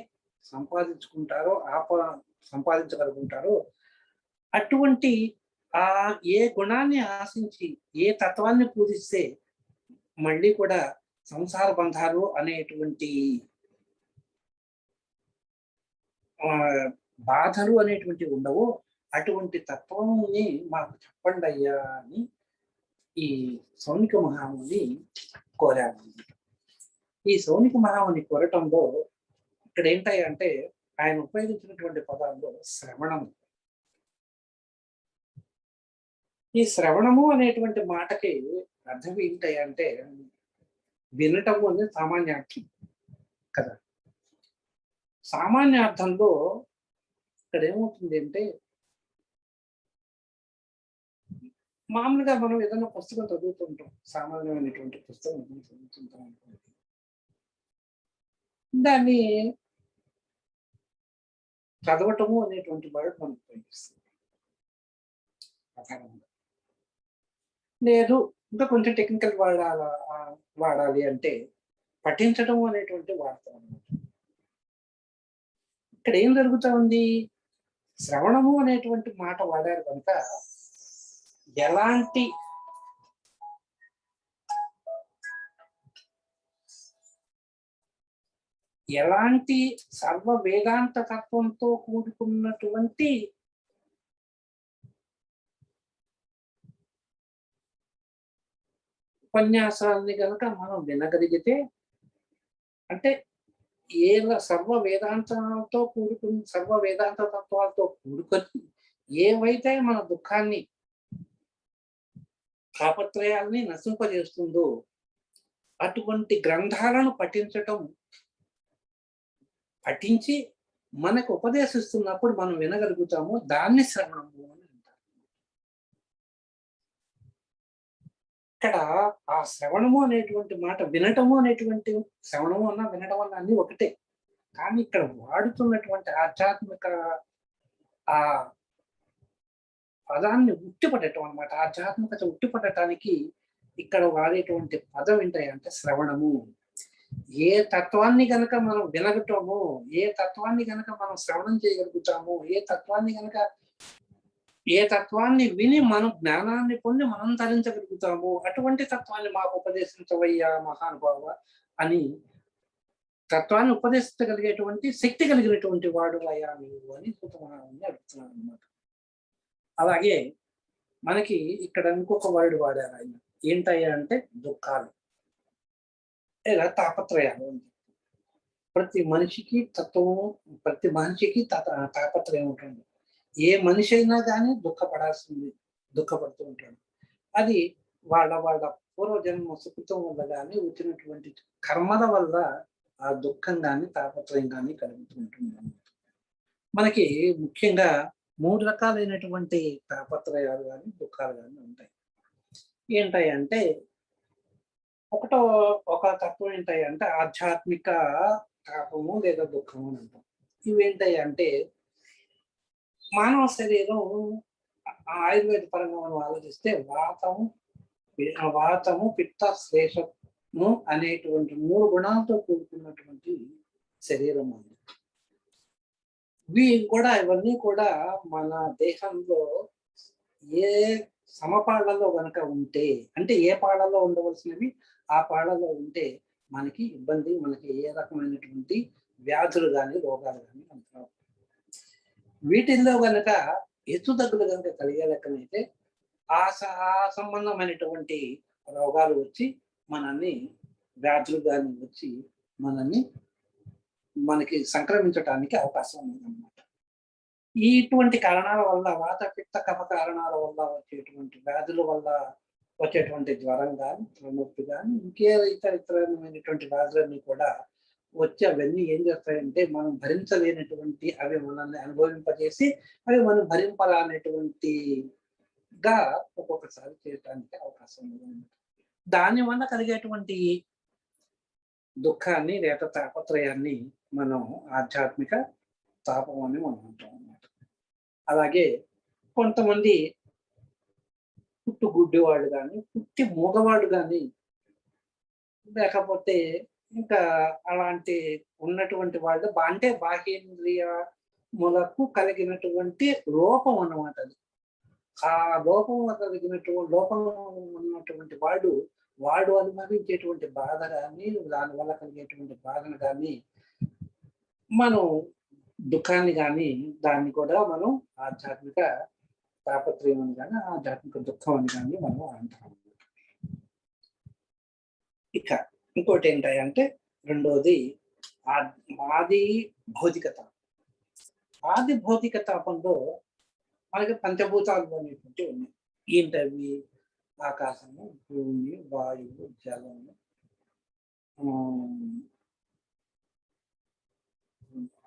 సంపాదించగలుగుంటారో అటువంటి ఏ గుణాన్ని ఆశించి ఏ తత్వాన్ని పూజిస్తే మళ్ళీ కూడా సంసార బంధాలు అనేటువంటి బాధలు అనేటువంటి ఉండవు, అటువంటి తత్వంని మాకు చెప్పండి అయ్యా అని ఈ సౌనిక మహాముని కోరారు. ఈ సౌనిక మహాముని కోరటంలో ఇక్కడ ఏంటంటే ఆయన ఉపయోగించినటువంటి పదాల్లో శ్రవణము. ఈ శ్రవణము అనేటువంటి మాటకి అర్థం ఏంటంటే వినటము అనేది సామాన్యార్థం కదా. సామాన్యార్థంలో ఇక్కడ ఏమవుతుంది అంటే, మామూలుగా మనం ఏదైనా పుస్తకం చదువుతుంటాం, సామాన్యమైనటువంటి పుస్తకం చదువుతుంటాం అనుకోండి, దాన్ని చదవటము అనేటువంటి వర్డ్ మనకు ఉపయోగిస్తుంది. లేదు ఇంకా కొంచెం టెక్నికల్ వాడాలి అంటే పఠించడం అనేటువంటి వాడతాం అన్నమాట. ఇక్కడ ఏం జరుగుతూ ఉంది, శ్రవణము అనేటువంటి మాట వాడారు కనుక ఎలాంటి సర్వ వేదాంత తత్వంతో కూడుకున్నటువంటి ఉపన్యాసాన్ని కనుక మనం వినగలిగితే, అంటే సర్వ వేదాంత తత్వాలతో కూడుకొని ఏవైతే మన దుఃఖాన్ని, తాపత్రయాల్ని నశింపజేస్తుందో అటువంటి గ్రంథాలను పఠించి మనకు ఉపదేశిస్తున్నప్పుడు మనం వినగలుగుతాము, దాన్ని శ్రవణము అని అంటారు. ఇక్కడ ఆ శ్రవణము అనేటువంటి మాట, వినటము అనేటువంటి, శ్రవణము అన్న వినడం అన్న అన్ని ఒకటే, కానీ ఇక్కడ వాడుతున్నటువంటి ఆధ్యాత్మిక ఆ పదాన్ని ఉట్టిపడటం అనమాట. ఆధ్యాత్మికత ఉట్టిపడటానికి ఇక్కడ వాడేటువంటి పదం ఏంటంటే శ్రవణము. ఏ తత్వాన్ని గనక మనం వినగటమో, ఏ తత్వాన్ని గనక మనం శ్రవణం చేయగలుగుతామో, ఏ తత్వాన్ని విని మనం జ్ఞానాన్ని పొంది మనం తరించగలుగుతాము, అటువంటి తత్వాన్ని మాకు ఉపదేశించవయ్యా మహానుభావ అని తత్వాన్ని ఉపదేశించగలిగేటువంటి శక్తి కలిగినటువంటి వాడు అయ్యా నీవు అని సూతమహారాజుని అడుగుతున్నాడు అనమాట. అలాగే మనకి ఇక్కడ ఇంకొక వర్డ్ వాడారు ఆయన. ఏంటయ్యా అంటే దుఃఖాలు లేదా తాపత్రయాలు అని. ప్రతి మనిషికి తత్వము, ప్రతి మనిషికి తాపత్రయం ఉంటుంది. ఏ మనిషి అయినా కానీ దుఃఖపడుతూ ఉంటాడు. అది వాళ్ళ వాళ్ళ పూర్వజన్మ సుకృతం వల్ల కానీ వచ్చినటువంటి కర్మల వల్ల ఆ దుఃఖం కానీ తాపత్రయం కానీ కలుగుతూ ఉంటుంది. మనకి ముఖ్యంగా 3 రకాలైనటువంటి తాపత్రయాలు కానీ దుఃఖాలు కానీ ఉంటాయి. ఏంటంటే ఒక తత్వం ఏంటంటే ఆధ్యాత్మిక తాపము లేదా దుఃఖము అని అంటాం. ఇవేంటంటే మానవ శరీరం ఆయుర్వేద పరంగా మనం ఆలోచిస్తే వాతము పిత్త శ్లేషము అనేటువంటి 3 గుణాలతో కూడుకున్నటువంటి శరీరం ఉంది. ఇవన్నీ కూడా మన దేహంలో ఏ సమపాళ్లలో కనుక ఉంటే, అంటే ఏ పాళ్లలో ఉండవలసినవి ఆ పాళ్లలో ఉంటే మనకి ఇబ్బంది, మనకి ఏ రకమైనటువంటి వ్యాధులు కానీ రోగాలు కానీ అంటారు. వీటిల్లో కనుక హెచ్చుతగ్గులు కనుక కలిగే లెక్కనైతే ఆ సంబంధమైనటువంటి రోగాలు వచ్చి మనల్ని, వ్యాధులు కానీ వచ్చి మనకి సంక్రమించడానికి అవకాశం ఉందన్నమాట. ఇటువంటి కారణాల వల్ల, వాత పిత్త కఫ కారణాల వల్ల వచ్చేటువంటి వ్యాధుల వల్ల వచ్చేటువంటి జ్వరం కానీ, తలనొప్పి కానీ, ఇతరమైనటువంటి వ్యాధులన్నీ కూడా వచ్చి అవన్నీ ఏం చేస్తాయంటే మనం భరించలేనటువంటి, అవి మనల్ని అనుభవింపజేసి అవి మనం భరింపాలనేటువంటిగా ఒక్కొక్కసారి చేయడానికి అవకాశం ఉంది. దానివల్ల కలిగేటువంటి దుఃఖాన్ని లేదా తాపత్రయాన్ని మనం ఆధ్యాత్మిక తాపం అని మనం అంటాం అన్నమాట. అలాగే కొంతమంది పుట్టు గుడ్డివాడు కానీ, పుట్టి మూగవాడు కానీ, లేకపోతే ఇంకా అలాంటి ఉన్నటువంటి వాళ్ళు అంటే బాహ్యేంద్రియములకు కలిగినటువంటి లోపం అన్నమాట. అది ఆ లోపం ఉన్నటువంటి వాడు అనుభవించేటువంటి బాధ కానీ, దానివల్ల కలిగేటువంటి బాధను కానీ, మనం దుఃఖాన్ని కానీ, దాన్ని కూడా మనం ఆధ్యాత్మిక తాపత్రయం అని కానీ, ఆధ్యాత్మిక దుఃఖం అని కానీ మనం అంటాం. ఇక ఇంకోటి ఏంటంటే రెండోది ఆది భౌతిక తాపం. ఆది భౌతిక తాపంలో మనకి పంచభూతాలు అనేటువంటి ఉన్నాయి. ఏంటవి? ఆకాశము, భూమి, వాయువు, జలము,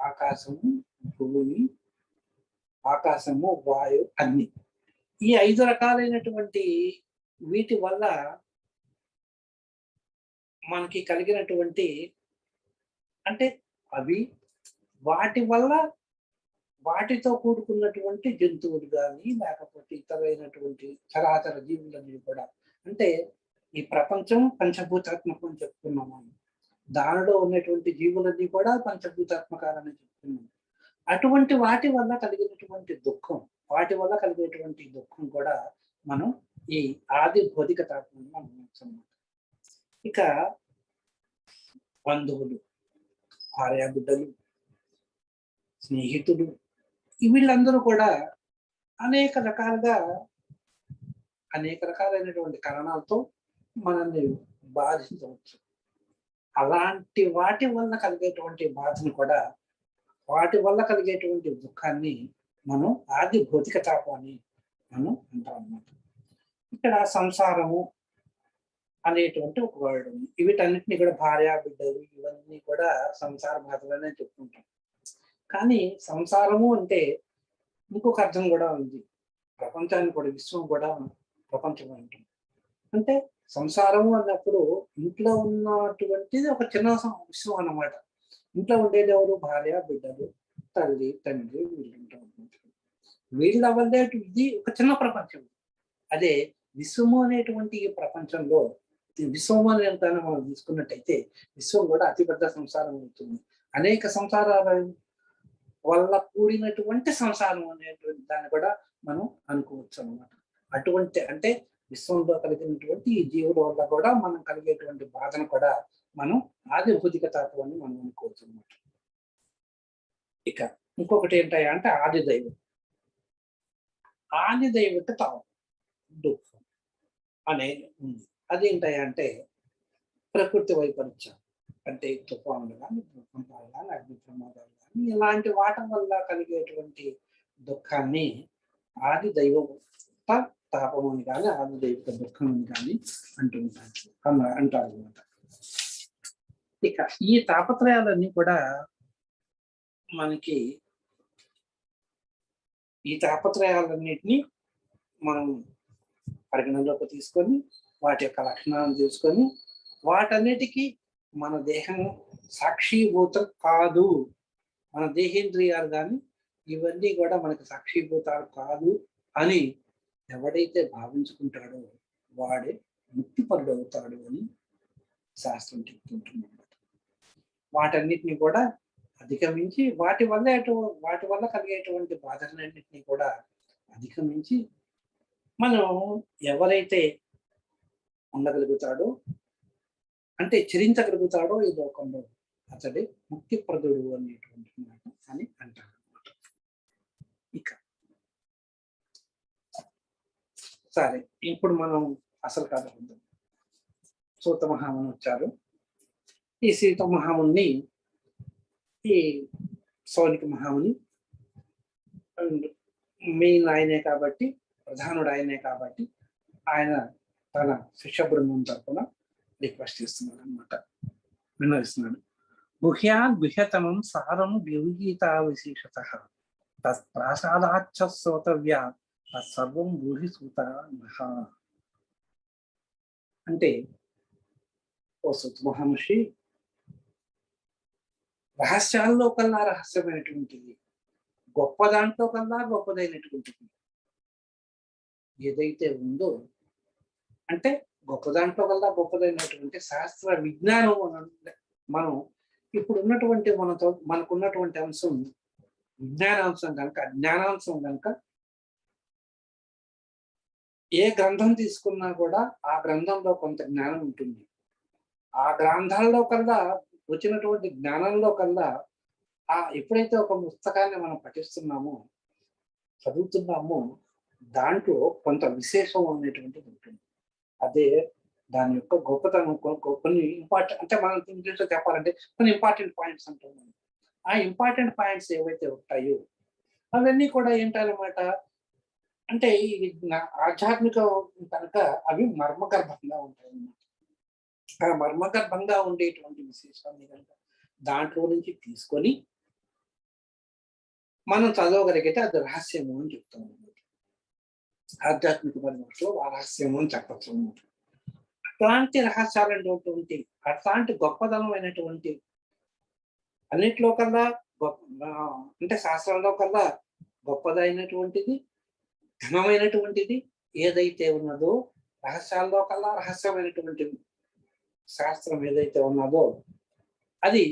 ఆకాశము, వాయువు, అగ్ని. ఈ 5 రకాలైనటువంటి వీటి వల్ల మనకి కలిగినటువంటి, అంటే అవి వాటితో కూడుకున్నటువంటి జంతువులు కానీ, లేకపోతే ఇతరైనటువంటి చరాచర జీవులన్నీ కూడా, అంటే ఈ ప్రపంచం పంచభూతాత్మకం అని చెప్పుకున్నాము. దానిలో ఉన్నటువంటి జీవులన్నీ కూడా పంచభూతాత్మకాలని చెప్తున్నాం. అటువంటి వాటి వల్ల కలిగినటువంటి దుఃఖం కూడా మనం ఈ ఆది భౌతిక తాపం మనం అన్నమాట. ఇక బంధువులు, భార్యాబిడ్డలు, స్నేహితులు, వీళ్ళందరూ కూడా అనేక రకాలైనటువంటి కారణాలతో మనల్ని బాధించవచ్చు. అలాంటి వాటి వల్ల కలిగేటువంటి బాధను కూడా, వాటి వల్ల కలిగేటువంటి దుఃఖాన్ని మనం ఆది భౌతిక తాపాన్ని మనం అంటాం అన్నమాట. ఇక్కడ సంసారము అనేటువంటి ఒక వర్డ్ ఉంది. వీటన్నిటిని కూడా భార్య, బిడ్డలు ఇవన్నీ కూడా సంసార బాధలనే చెప్పుకుంటాం. కానీ సంసారము అంటే ఇంకొక అర్థం కూడా ఉంది. ప్రపంచాన్ని కూడా, విశ్వం కూడా ప్రపంచం అంటాం. అంటే సంసారము అన్నప్పుడు ఇంట్లో ఉన్నటువంటిది ఒక చిన్న విశ్వం అన్నమాట. ఇంట్లో ఉండేది ఎవరు? భార్య, బిడ్డలు, తల్లి, తండ్రి, వీళ్ళు ఉంటారు. వీళ్ళ వల్లే ఇది ఒక చిన్న ప్రపంచం. అదే విశ్వము అనేటువంటి ఈ ప్రపంచంలో విశ్వం అని కనుక మనం తీసుకున్నట్టయితే విశ్వం కూడా అతిపెద్ద సంసారం అవుతుంది. అనేక సంసారాల వల్ల కూడినటువంటి సంసారం అనేటువంటి దాన్ని కూడా మనం అనుకోవచ్చు అన్నమాట. అటువంటి అంటే విశ్వంలో కలిగినటువంటి ఈ జీవుల వల్ల కూడా మనం కలిగేటువంటి బాధను కూడా మనం ఆది భౌతిక తత్వం అని మనం అనుకోవచ్చు అన్నమాట. ఇక ఇంకొకటి ఏంటంటే అంటే ఆది దైవం. ఆది దైవత తాపం దుఃఖం అనేది ఉంది. అదేంటంటే ప్రకృతి వైపరీత్యం అంటే తుఫానులు కానీ, భూకంపాలు కానీ, అగ్ని ప్రమాదాలు కానీ ఇలాంటి వాటి వల్ల కలిగేటువంటి దుఃఖాన్ని ఆది దైవ తాపం అని కానీ ఆది దైవిక దుఃఖం అని కానీ అంటారు అనమాట. ఇక ఈ తాపత్రయాలన్నీ కూడా మనకి ఈ తాపత్రయాలన్నిటినీ మనం పరిగణలోకి తీసుకొని వాటి యొక్క లక్షణాలను తీసుకొని వాటన్నిటికీ మన దేహం సాక్షిభూతం కాదు, మన దేహేంద్రియాలు కానీ ఇవన్నీ కూడా మనకి సాక్షిభూతాలు కాదు అని ఎవడైతే భావించుకుంటాడో వాడే ముక్తిపరుడు అవుతాడు అని శాస్త్రం చెప్తుంటున్నమాట. వాటన్నిటిని కూడా అధిగమించి వాటి వల్ల కలిగేటువంటి బాధలన్నింటినీ కూడా అధిగమించి మనం ఎవరైతే ఉండగలుగుతాడో అంటే చరించగలుగుతాడో ఈ లోకంలో అతడే ముక్తిప్రదుడు అనేటువంటి మాట అని అంటారు అన్నమాట. ఇక సరే, ఇప్పుడు మనం అసలు కథ ఉందాం. సూత మహాముని వచ్చారు. ఈ సీత మహాముని ఈ సౌనిక మహాముని మెయిన్ ఆయనే కాబట్టి, ప్రధానుడు ఆయనే కాబట్టి ఆయన తన శిష్య బృందం తరఫున రిక్వెస్ట్ చేస్తున్నాడు అనమాట, విన్నవిస్తున్నాడు. గుహ్యాన్ గుహ్యతమం సారం విగీత విశేషత తత్ప్రాసాదాచ్చ శ్రోతవ్య తత్సర్వం గూఢి సూత అంటే ఓ సూత మహర్షి, రహస్యాల్లో కల్లా రహస్యమైనటువంటిది, గొప్ప దాంట్లో కల్లా గొప్పదైనటువంటిది ఏదైతే ఉందో అంటే గొప్ప దాంట్లో కల్లా గొప్పదైనటువంటి శాస్త్ర విజ్ఞానం. మనం ఇప్పుడు ఉన్నటువంటి మనకున్నటువంటి అంశం విజ్ఞానాంశం కనుక, జ్ఞానాంశం కనుక ఏ గ్రంథం తీసుకున్నా కూడా ఆ గ్రంథంలో కొంత జ్ఞానం ఉంటుంది. ఆ గ్రంథాల్లో కల్లా వచ్చినటువంటి జ్ఞానంలో కల్లా ఎప్పుడైతే ఒక పుస్తకాన్ని మనం పఠిస్తున్నామో చదువుతున్నామో దాంట్లో కొంత విశేషం అనేటువంటిది ఉంటుంది. అదే దాని యొక్క గొప్పతనం. కొన్ని ఇంపార్టెంట్ అంటే మనం ఇంగ్లీష్లో చెప్పాలంటే కొన్ని ఇంపార్టెంట్ పాయింట్స్ అంటున్నాం. ఆ ఇంపార్టెంట్ పాయింట్స్ ఏవైతే ఉంటాయో అవన్నీ కూడా ఏంటన్నమాట అంటే ఈ ఆధ్యాత్మిక కనుక అవి మర్మగర్భంగా ఉంటాయి అన్నమాట. ఆ మర్మగర్భంగా ఉండేటువంటి విశేషాన్ని కనుక దాంట్లో నుంచి తీసుకొని మనం చదవగలిగితే అది రహస్యము అని చెప్తాం అన్నమాట. ఆధ్యాత్మిక పరిభాషలో ఆ రహస్యము అని చెప్పచ్చు అన్నమాట. అట్లాంటి రహస్యాలైనటువంటి అట్లాంటి గొప్పదనమైనటువంటి అన్నిట్లో కల్లా అంటే శాస్త్రంలో కల్లా గొప్పదైనటువంటిది, ఘనమైనటువంటిది ఏదైతే ఉన్నదో, రహస్యాల్లో కల్లా రహస్యమైనటువంటి శాస్త్రం ఏదైతే ఉన్నదో అది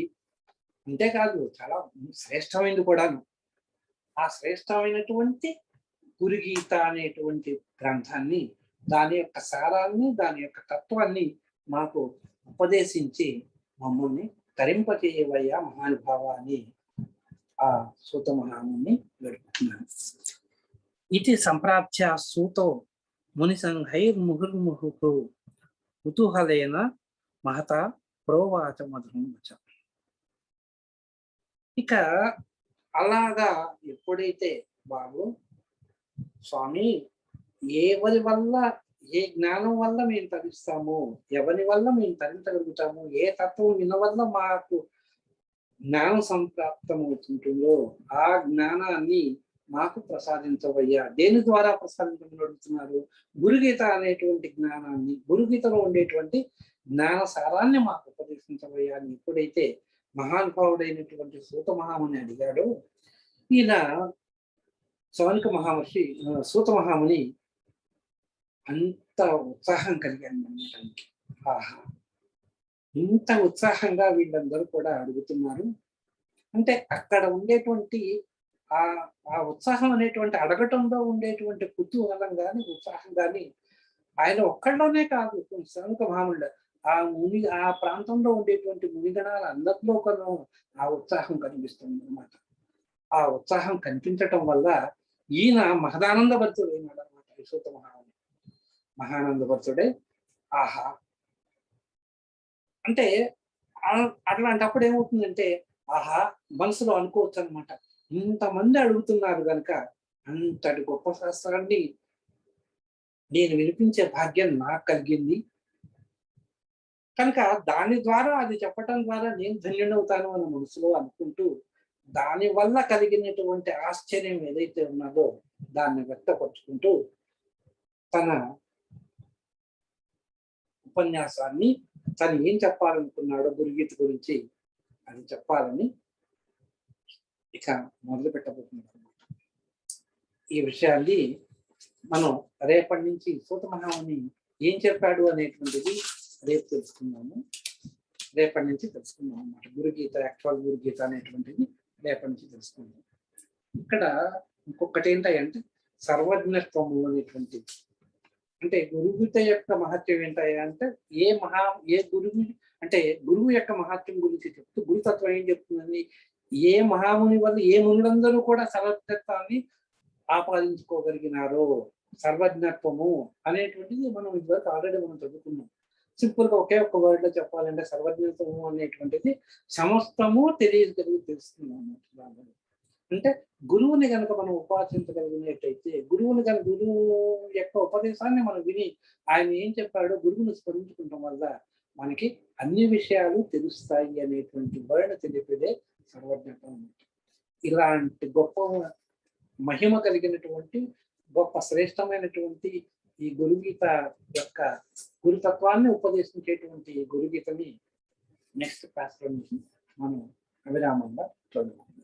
అంతేకాదు చాలా శ్రేష్టమైనది కూడాను. ఆ శ్రేష్టమైనటువంటి గురుగీత అనేటువంటి గ్రంథాన్ని, దాని యొక్క సారాన్ని, దాని యొక్క తత్వాన్ని మాకు ఉపదేశించి మమ్మల్ని తరింపచేయవయ్యా మహానుభావ అని ఆ సూత మహాముని వేడుకుంటున్నాను. ఇది సంప్రాప్త్య సూతో ముని సంఘైర్ముహుర్ముహు కుతూహలేన మహత ప్రోవాచ మధురం వచ. ఇక అలాగా ఎప్పుడైతే బాబు స్వామి ఎవరి వల్ల ఏ జ్ఞానం వల్ల మేము తరిస్తాము, ఎవరి వల్ల మేము తరించగలుగుతాము, ఏ తత్వం విన వల్ల మాకు జ్ఞానం సంప్రాప్తం అవుతుంటుందో ఆ జ్ఞానాన్ని మాకు ప్రసాదించవయ్యా. దేని ద్వారా ప్రసాదించమని అడుగుతున్నారు? గురుగీత అనేటువంటి జ్ఞానాన్ని, గురుగీతలో ఉండేటువంటి జ్ఞాన సారాన్ని మాకు ఉపదేశించవయ్యా అని ఎప్పుడైతే మహానుభావుడైనటువంటి సూత మహాముని అడిగాడో, ఈయన సౌనిక మహామహర్షి సూత మహాముని అంత ఉత్సాహం కలిగాను అనమాట. ఆహా, ఇంత ఉత్సాహంగా వీళ్ళందరూ కూడా అడుగుతున్నారు అంటే అక్కడ ఉండేటువంటి ఆ ఆ ఉత్సాహం అనేటువంటి అడగటంలో ఉండేటువంటి కుతూహలం కానీ ఉత్సాహం కానీ ఆయన ఒక్కళ్ళలోనే కాదు శ్రముఖ భాముడు ఆ ప్రాంతంలో ఉండేటువంటి మునిగణాలు అందరిలో కూడా ఆ ఉత్సాహం కనిపిస్తుంది అనమాట. ఆ ఉత్సాహం కనిపించటం వల్ల ఈయన మహదానందభరితుడైనాడు అనమాట. విశ్వత మహానందభరితుడే. ఆహా, అంటే అట్లాంటప్పుడు ఏమవుతుందంటే ఆహా మనసులో అనుకోవచ్చు అనమాట, ఇంతమంది అడుగుతున్నారు కనుక అంతటి గొప్ప శాస్త్రాన్ని నేను వినిపించే భాగ్యం నాకు కలిగింది కనుక దాని ద్వారా అది చెప్పటం ద్వారా నేను ధన్యుడవుతాను అని మనసులో అనుకుంటూ దాని వల్ల కలిగినటువంటి ఆశ్చర్యం ఏదైతే ఉన్నదో దాన్ని వ్యక్తపరుచుకుంటూ తన ఉపన్యాసాన్ని తను ఏం చెప్పాలనుకున్నాడో గురుగీత గురించి అది చెప్పాలని ఇక మొదలు పెట్టబోతున్నాడు అనమాట. ఈ విషయాన్ని మనం రేపటి నుంచి సూత మహాముని ఏం చెప్పాడు అనేటువంటిది రేపు తెలుసుకుందాము. రేపటి నుంచి తెలుసుకుందాం అన్నమాట. గురుగీత, యాక్చువల్ గురుగీత అనేటువంటిది రేపటి నుంచి తెలుసుకుందాం. ఇక్కడ ఇంకొకటి ఏంటంటే సర్వజ్ఞత్వము అనేటువంటిది. అంటే గురుగీత యొక్క మహత్యం ఏంటంటే ఏ గురువు అంటే గురువు యొక్క మహత్యం గురించి చెప్తూ గురుతత్వం ఏం చెప్తుందని, ఏ మహాముని వల్ల ఏ మునులందరూ కూడా సర్వజ్ఞత్వాన్ని ఆపాదించుకోగలిగినారో, సర్వజ్ఞత్వము అనేటువంటిది మనం ఇదివరకు ఆల్రెడీ మనం చదువుకున్నాం. సింపుల్ గా ఒకే ఒక్క వర్డ్ లో చెప్పాలంటే సర్వజ్ఞత్వము అనేటువంటిది సమస్తము తెలుస్తుంది అన్నమాట. అంటే గురువుని కనుక మనం ఉపాసించగలిగినట్టయితే, గురువు యొక్క ఉపదేశాన్ని మనం విని ఆయన ఏం చెప్పాడో గురువుని స్మరించుకుంటాం వల్ల మనకి అన్ని విషయాలు తెలుస్తాయి అనేటువంటి వర్ణ తెలిపేదే సర్వజ్ఞత్వం. ఇలాంటి గొప్ప మహిమ కలిగినటువంటి గొప్ప శ్రేష్టమైనటువంటి ఈ గురుగీత యొక్క గురుతత్వాన్ని ఉపదేశించేటువంటి గురుగీతని నెక్స్ట్ క్లాస్ లో నుంచి మనం అవిరామంగా చదువుకుందాం.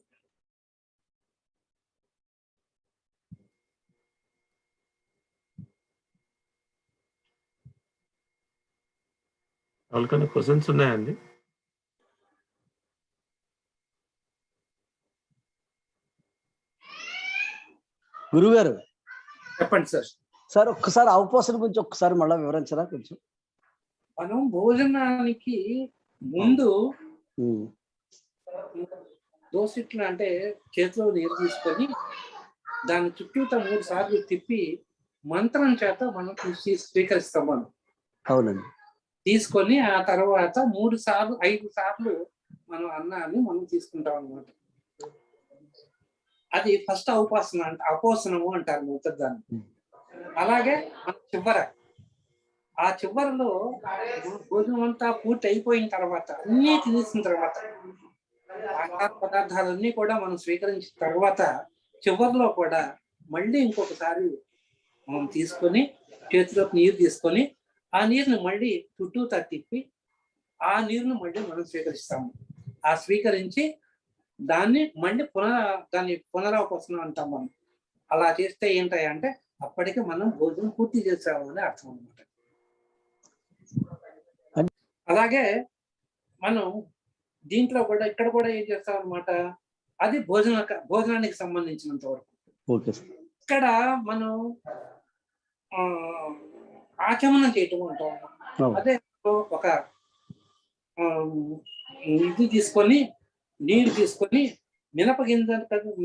వాళ్ళకన్నా క్వశ్చన్స్ ఉన్నాయండి? గురుగారు చెప్పండి సార్. సార్ ఒక్కసారి అవపోసన గురించి ఒక్కసారి మళ్ళీ వివరించరా కొంచెం? మనం భోజనానికి ముందు దోసిట్లు అంటే చేతిలో నీరు తీసుకొని దాని చుట్టూత 3 సార్లు తిప్పి మంత్రం చేత మనం స్వీకరిస్తాం. మనం అవునండి తీసుకొని ఆ తర్వాత 3 సార్లు 5 సార్లు మనం అన్నాన్ని మనం తీసుకుంటాం అన్నమాట. అది ఫస్ట్ అపోసనము అంటారు మొదటి దాన్ని. అలాగే ఆ చివరలో భోజనం అంతా పూర్తి అయిపోయిన తర్వాత అన్నీ తినేసిన తర్వాత ఆహార పదార్థాలన్నీ కూడా మనం స్వీకరించిన తర్వాత చివరిలో కూడా మళ్ళీ ఇంకొకసారి మనం తీసుకొని చేతిలోకి నీరు తీసుకొని ఆ నీరుని మళ్ళీ చుట్టూతా తిప్పి ఆ నీరుని మళ్ళీ మనం స్వీకరిస్తాము. ఆ స్వీకరించి దాన్ని మళ్ళీ దాన్ని పునరావసనం అంటాం మనం. అలా చేస్తే ఏంటంటే అప్పటికి మనం భోజనం పూర్తి చేసాము అని అర్థం అన్నమాట. అలాగే మనం దీంట్లో కూడా ఇక్కడ కూడా ఏం చేస్తాం అనమాట, అది భోజనానికి సంబంధించినంత వరకు. ఇక్కడ మనం ఆచమనం చేయటం అంటాం. అదే ఒక ఇది తీసుకొని నీరు తీసుకొని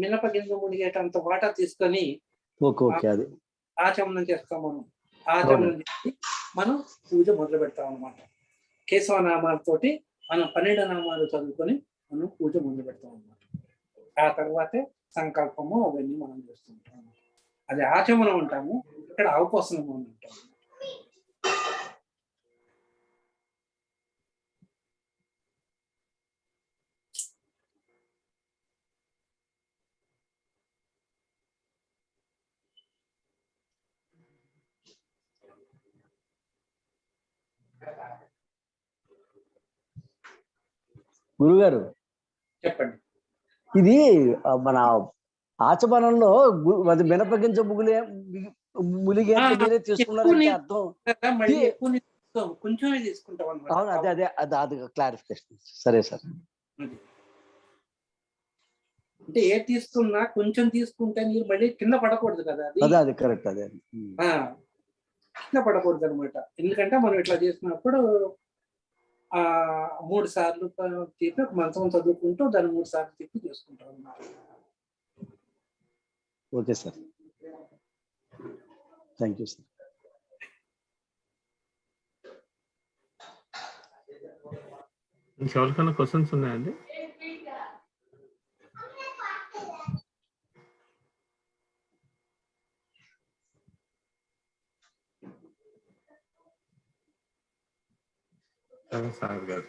మినపగింజ మునిగేటంత వాటర్ తీసుకొని ఆచమనం చేస్తాం మనం. ఆచమనం చేసి మనం పూజ మొదలు పెడతాం అన్నమాట. కేశవనామాలతోటి మనం 12 నామాలు చదువుకొని మనం పూజ మొదలు పెడతాం అన్నమాట. ఆ తర్వాతే సంకల్పము అవన్నీ మనం చేస్తుంటాం. అది ఆచమనం అంటాము, ఇక్కడ అవపోసనము అని అంటాము. గురుగారు చెప్పండి. ఇది మన ఆచమనంలో అది మినపగింజ ములిగే తీసుకున్నారంటే అర్థం కొంచెమే తీసుకుంటాం అనమాట. అవును. అది క్లారిఫికేషన్. సరే సార్. అంటే ఏది తీసుకున్నా కొంచెం తీసుకుంటే నీరు మళ్ళీ కింద పడకూడదు కదా అది. అది కరెక్ట్. అదే. ఆ! కింద పడకూడదు అనమాట. ఎందుకంటే మనం ఇట్లా చేసినప్పుడు 3 సార్లు తిప్పి ఒక మంచం చదువుకుంటూ దాన్ని 3 సార్లు తిప్పి చేసుకుంటాం అన్నమాట. Okay sir. Thank you sir. ఇంకెవరికైనా క్వశ్చన్స్ ఉన్నాయండి? సార్ గారు.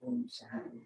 ఓం శాంతి.